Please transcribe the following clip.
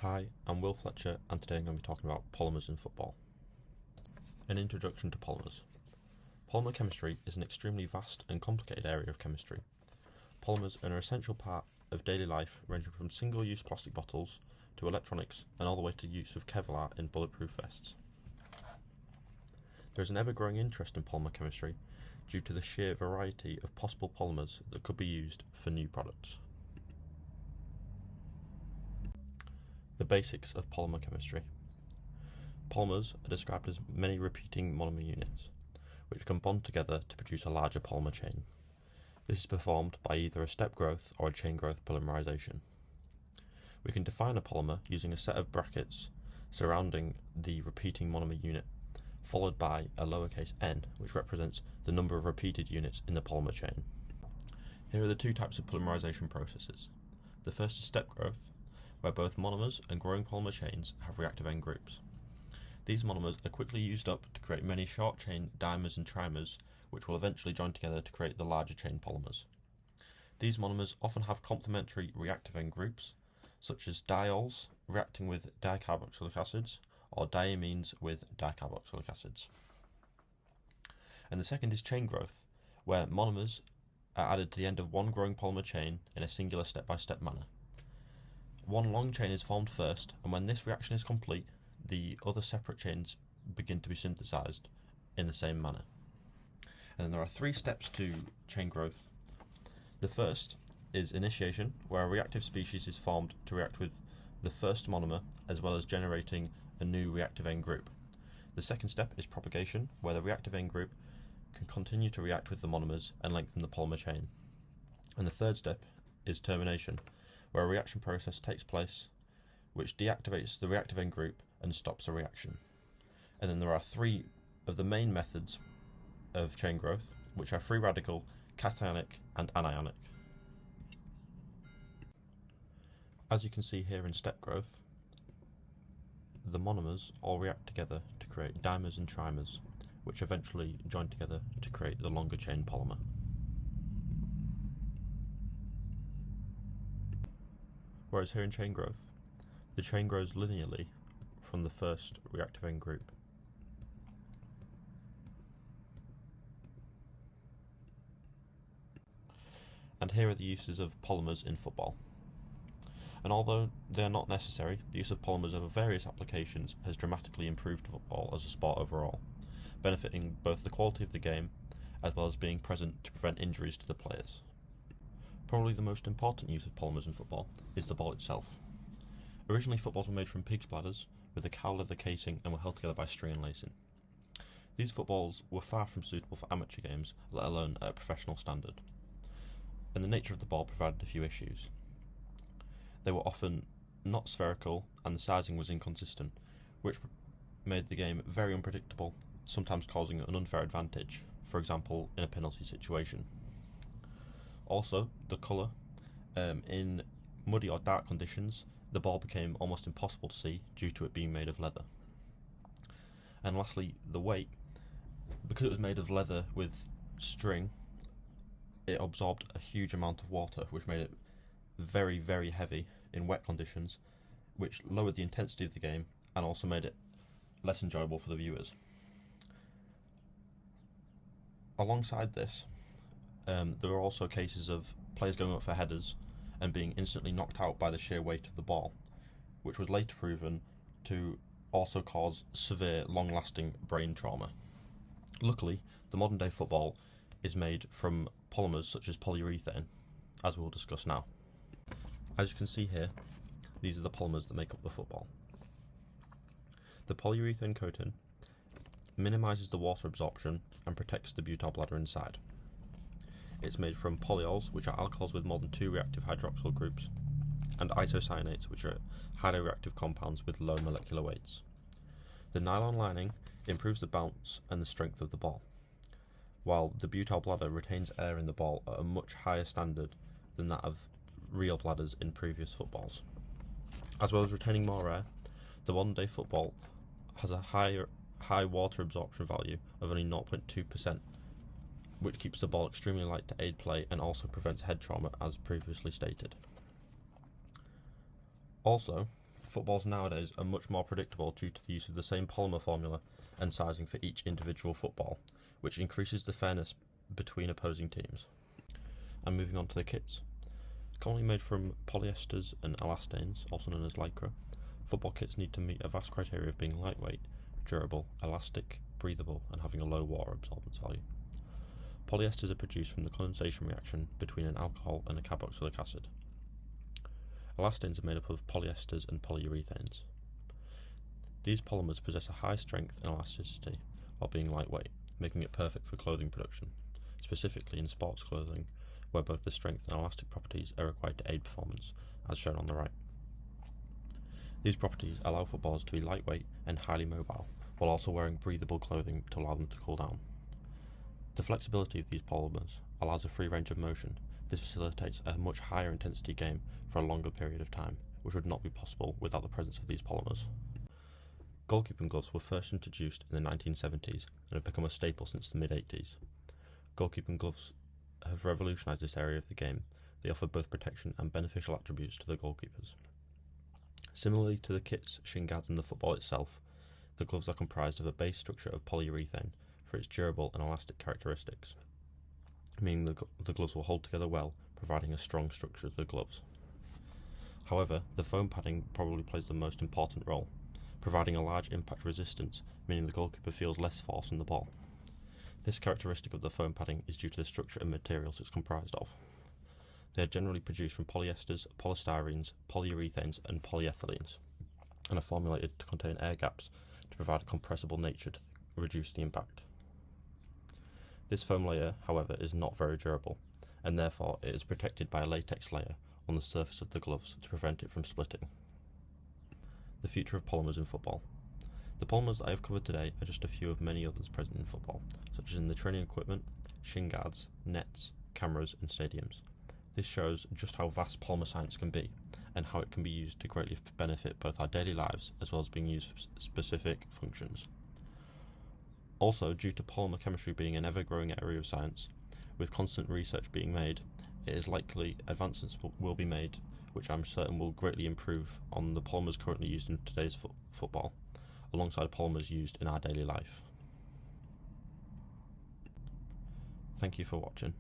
Hi, I'm Will Fletcher, and today I'm going to be talking about polymers in football. An introduction to polymers. Polymer chemistry is an extremely vast and complicated area of chemistry. Polymers are an essential part of daily life, ranging from single-use plastic bottles to electronics and all the way to use of Kevlar in bulletproof vests. There is an ever-growing interest in polymer chemistry due to the sheer variety of possible polymers that could be used for new products. The basics of polymer chemistry. Polymers are described as many repeating monomer units, which can bond together to produce a larger polymer chain. This is performed by either a step growth or a chain growth polymerization. We can define a polymer using a set of brackets surrounding the repeating monomer unit, followed by a lowercase n, which represents the number of repeated units in the polymer chain. Here are the two types of polymerization processes. The first is step growth, where both monomers and growing polymer chains have reactive end groups. These monomers are quickly used up to create many short chain dimers and trimers, which will eventually join together to create the larger chain polymers. These monomers often have complementary reactive end groups, such as diols reacting with dicarboxylic acids, or diamines with dicarboxylic acids. And the second is chain growth, where monomers are added to the end of one growing polymer chain in a singular step-by-step manner. One long chain is formed first, and when this reaction is complete, the other separate chains begin to be synthesized in the same manner. And then there are three steps to chain growth. The first is initiation, where a reactive species is formed to react with the first monomer, as well as generating a new reactive end group. The second step is propagation, where the reactive end group can continue to react with the monomers and lengthen the polymer chain. And the third step is termination, where a reaction process takes place which deactivates the reactive end group and stops the reaction. And then there are three of the main methods of chain growth, which are free radical, cationic, and anionic. As you can see here in step growth, the monomers all react together to create dimers and trimers, which eventually join together to create the longer chain polymer. Whereas here in chain growth, the chain grows linearly from the first reactive end group. And here are the uses of polymers in football. And although they are not necessary, the use of polymers over various applications has dramatically improved football as a sport overall, benefiting both the quality of the game as well as being present to prevent injuries to the players. Probably the most important use of polymers in football is the ball itself. Originally, footballs were made from pig's bladders with a cow leather casing and were held together by string and lacing. These footballs were far from suitable for amateur games, let alone at a professional standard. And the nature of the ball provided a few issues. They were often not spherical and the sizing was inconsistent, which made the game very unpredictable, sometimes causing an unfair advantage, for example in a penalty situation. Also, the colour. In muddy or dark conditions, the ball became almost impossible to see due to it being made of leather. And lastly, the weight. Because it was made of leather with string, it absorbed a huge amount of water, which made it very, very heavy in wet conditions, which lowered the intensity of the game and also made it less enjoyable for the viewers. Alongside this, there were also cases of players going up for headers and being instantly knocked out by the sheer weight of the ball, which was later proven to also cause severe, long-lasting brain trauma. Luckily, the modern-day football is made from polymers such as polyurethane, as we'll discuss now. As you can see here, these are the polymers that make up the football. The polyurethane coating minimises the water absorption and protects the butyl bladder inside. It's made from polyols, which are alcohols with more than 2 reactive hydroxyl groups, and isocyanates, which are highly reactive compounds with low molecular weights. The nylon lining improves the bounce and the strength of the ball, while the butyl bladder retains air in the ball at a much higher standard than that of real bladders in previous footballs. As well as retaining more air, the modern day football has a high water absorption value of only 0.2%, which keeps the ball extremely light to aid play and also prevents head trauma as previously stated. Also, Footballs nowadays are much more predictable due to the use of the same polymer formula and sizing for each individual football, which increases the fairness between opposing teams. And moving on to the kits. Commonly made from polyesters and elastanes, also known as lycra, football kits need to meet a vast criteria of being lightweight, durable, elastic, breathable, and having a low water absorbance value. Polyesters are produced from the condensation reaction between an alcohol and a carboxylic acid. Elastanes are made up of polyesters and polyurethanes. These polymers possess a high strength and elasticity while being lightweight, making it perfect for clothing production, specifically in sports clothing, where both the strength and elastic properties are required to aid performance, as shown on the right. These properties allow footballers to be lightweight and highly mobile, while also wearing breathable clothing to allow them to cool down. The flexibility of these polymers allows a free range of motion. This facilitates a much higher intensity game for a longer period of time, which would not be possible without the presence of these polymers. Goalkeeping gloves were first introduced in the 1970s and have become a staple since the mid-80s. Goalkeeping gloves have revolutionised this area of the game. They offer both protection and beneficial attributes to the goalkeepers. Similarly to the kits, shin guards, and the football itself, the gloves are comprised of a base structure of polyurethane for its durable and elastic characteristics, meaning the gloves will hold together well, providing a strong structure to the gloves. However, the foam padding probably plays the most important role, providing a large impact resistance, meaning the goalkeeper feels less force on the ball. This characteristic of the foam padding is due to the structure and materials it's comprised of. They are generally produced from polyesters, polystyrenes, polyurethanes, and polyethylenes, and are formulated to contain air gaps to provide a compressible nature to reduce the impact. This foam layer, however, is not very durable, and therefore it is protected by a latex layer on the surface of the gloves to prevent it from splitting. The future of polymers in football. The polymers that I have covered today are just a few of many others present in football, such as in the training equipment, shin guards, nets, cameras, and stadiums. This shows just how vast polymer science can be, and how it can be used to greatly benefit both our daily lives as well as being used for specific functions. Also, due to polymer chemistry being an ever-growing area of science, with constant research being made, it is likely advancements will be made which I'm certain will greatly improve on the polymers currently used in today's football, alongside polymers used in our daily life. Thank you for watching.